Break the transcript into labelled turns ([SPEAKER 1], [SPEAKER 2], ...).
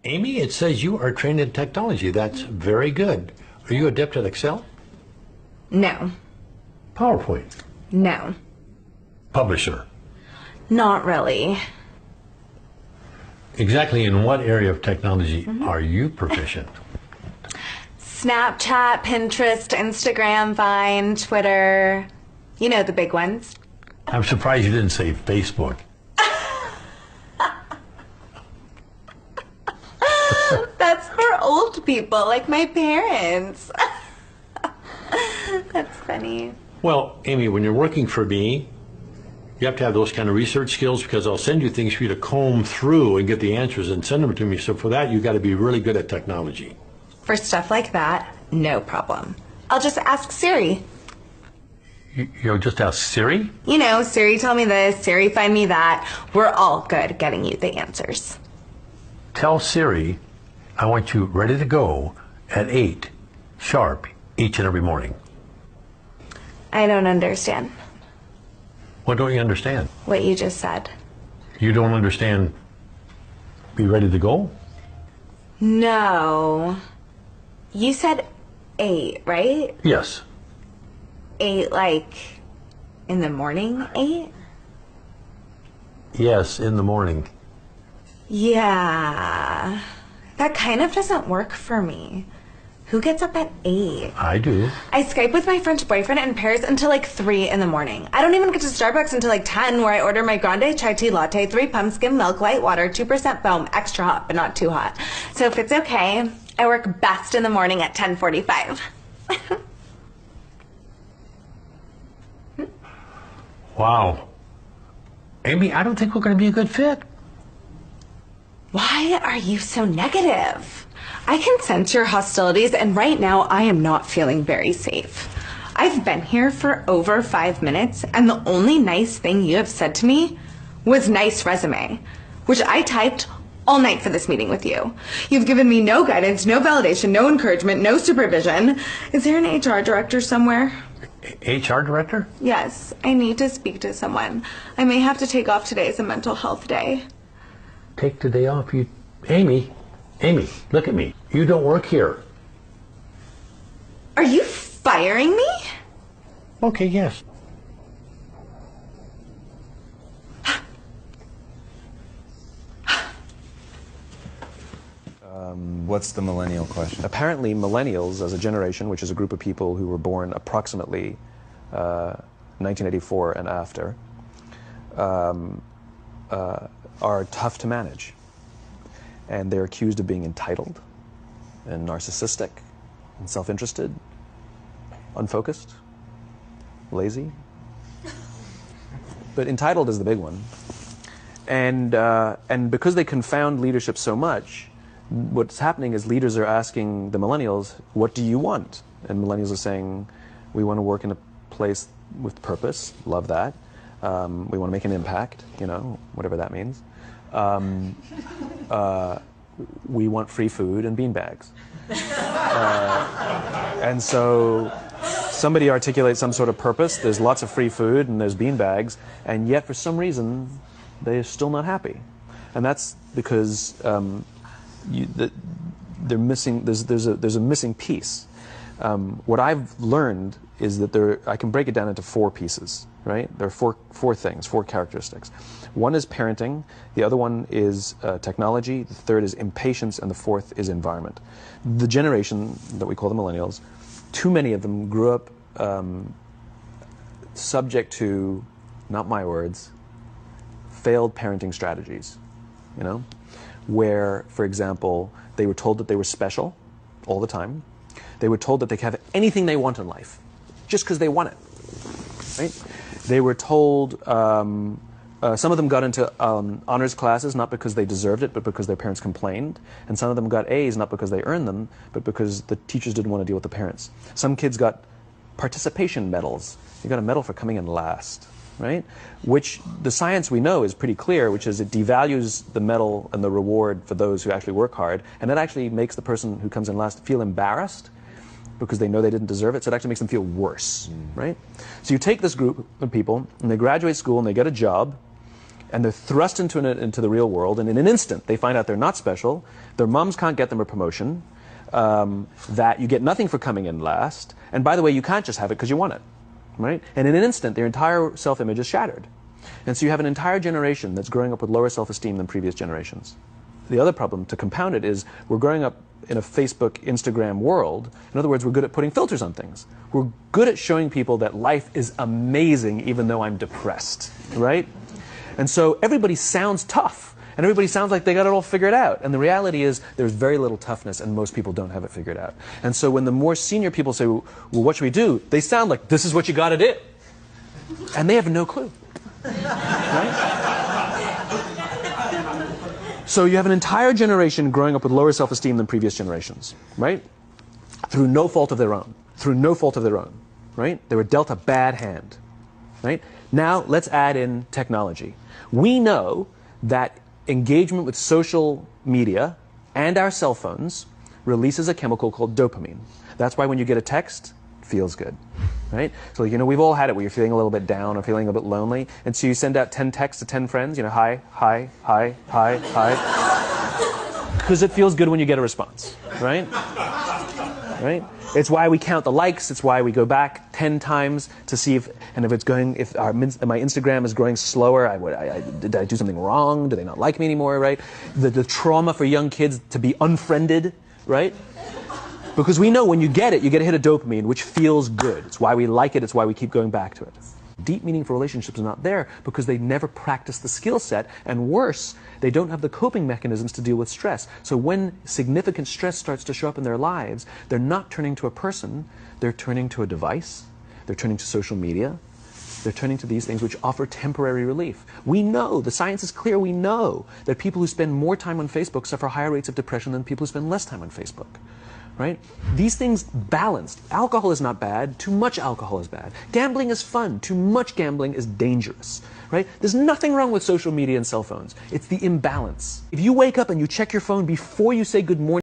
[SPEAKER 1] Amy, it says you are trained in technology. That's very good. Are you adept at Excel?
[SPEAKER 2] No.
[SPEAKER 1] PowerPoint?
[SPEAKER 2] No.
[SPEAKER 1] Publisher?
[SPEAKER 2] Not really.
[SPEAKER 1] Exactly in what area of technology are you proficient?
[SPEAKER 2] Snapchat, Pinterest, Instagram, Vine, Twitter. You know, the big ones.
[SPEAKER 1] I'm surprised you didn't say Facebook.
[SPEAKER 2] That's for old people, like my parents. That's funny.
[SPEAKER 1] Well, Amy, when you're working for me, you have to have those kind of research skills because I'll send you things for you to comb through and get the answers and send them to me. So for that, you've got to be really good at technology.
[SPEAKER 2] For stuff like that, no problem. I'll just ask Siri.
[SPEAKER 1] You'll just ask Siri?
[SPEAKER 2] You know, Siri tell me this, Siri find me that. We're all good at getting you the answers.
[SPEAKER 1] Tell Siri I want you ready to go at 8 sharp each and every morning.
[SPEAKER 2] I don't understand.
[SPEAKER 1] What don't you understand?
[SPEAKER 2] What you just said.
[SPEAKER 1] You don't understand be ready to go?
[SPEAKER 2] No. You said 8, right?
[SPEAKER 1] Yes.
[SPEAKER 2] 8 like in the morning 8?
[SPEAKER 1] Yes, in the morning.
[SPEAKER 2] Yeah. That kind of doesn't work for me. Who gets up at 8?
[SPEAKER 1] I do.
[SPEAKER 2] I Skype with my French boyfriend in Paris until like 3 in the morning. I don't even get to Starbucks until like 10, where I order my grande chai tea latte, 3 pump skim milk, white water, 2% foam, extra hot but not too hot. So if it's okay, I work best in the morning at 10:45.
[SPEAKER 1] Wow. Amy, I don't think we're going to be a good fit.
[SPEAKER 2] Why are you so negative? I can sense your hostilities, and right now I am not feeling very safe. I've been here for over 5 minutes, and the only nice thing you have said to me was nice resume, which I typed all night for this meeting with you. You've given me no guidance, no validation, no encouragement, no supervision. Is there an HR director somewhere?
[SPEAKER 1] HR director?
[SPEAKER 2] Yes, I need to speak to someone. I may have to take off today as a mental health day.
[SPEAKER 1] Take the day off. Amy, look at me. You don't work here.
[SPEAKER 2] Are you firing me?
[SPEAKER 1] Okay, yes.
[SPEAKER 3] What's the millennial question?
[SPEAKER 4] Apparently, millennials as a generation, which is a group of people who were born approximately 1984 and after, are tough to manage. And they're accused of being entitled and narcissistic and self-interested, unfocused, lazy. But entitled is the big one. And because they confound leadership so much, what's happening is leaders are asking the millennials, what do you want? And millennials are saying, we want to work in a place with purpose, love that. We want to make an impact, you know, whatever that means. We want free food and beanbags. And so somebody articulates some sort of purpose, there's lots of free food and there's beanbags, and yet for some reason they're still not happy. And that's because they're missing, there's a missing piece. What I've learned is that I can break it down into 4 pieces, right? There are four things, 4 characteristics. One is parenting, the other one is technology, the third is impatience, and the fourth is environment. The generation that we call the millennials, too many of them grew up subject to, not my words, failed parenting strategies, you know? Where, for example, they were told that they were special all the time. They were told that they could have anything they want in life, just because they want it, right? They were told, some of them got into honors classes, not because they deserved it, but because their parents complained. And some of them got A's, not because they earned them, but because the teachers didn't want to deal with the parents. Some kids got participation medals. You got a medal for coming in last, right? Which the science we know is pretty clear, which is it devalues the medal and the reward for those who actually work hard. And it actually makes the person who comes in last feel embarrassed because they know they didn't deserve it, so it actually makes them feel worse, right? So you take this group of people, and they graduate school, and they get a job, and they're thrust into the real world, and in an instant they find out they're not special, their moms can't get them a promotion, that you get nothing for coming in last, and by the way, you can't just have it because you want it, right? And in an instant, their entire self-image is shattered. And so you have an entire generation that's growing up with lower self-esteem than previous generations. The other problem, to compound it, is we're growing up in a Facebook, Instagram world. In other words, we're good at putting filters on things. We're good at showing people that life is amazing even though I'm depressed, right? And so everybody sounds tough, and everybody sounds like they got it all figured out. And the reality is there's very little toughness, and most people don't have it figured out. And so when the more senior people say, well, what should we do? They sound like, this is what you got to do. And they have no clue, right? So you have an entire generation growing up with lower self-esteem than previous generations, right? Through no fault of their own. Through no fault of their own, right? They were dealt a bad hand, right? Now let's add in technology. We know that engagement with social media and our cell phones releases a chemical called dopamine. That's why when you get a text, it feels good, right? So, you know, we've all had it where you're feeling a little bit down or feeling a bit lonely, and so you send out 10 texts to 10 friends, you know, hi, hi, hi, hi, hi, because it feels good when you get a response, right? Right? It's why we count the likes. It's why we go back 10 times to see if my Instagram is growing slower. Did I do something wrong? Do they not like me anymore? Right? The trauma for young kids to be unfriended, right? Because we know when you get a hit of dopamine, which feels good. It's why we like it. It's why we keep going back to it. Deep, meaningful relationships are not there because they never practice the skill set, and worse, they don't have the coping mechanisms to deal with stress. So when significant stress starts to show up in their lives, they're not turning to a person, they're turning to a device, they're turning to social media, they're turning to these things which offer temporary relief. We know, the science is clear, we know that people who spend more time on Facebook suffer higher rates of depression than people who spend less time on Facebook. Right? These things balanced. Alcohol is not bad. Too much alcohol is bad. Gambling is fun. Too much gambling is dangerous. Right? There's nothing wrong with social media and cell phones. It's the imbalance. If you wake up and you check your phone before you say good morning,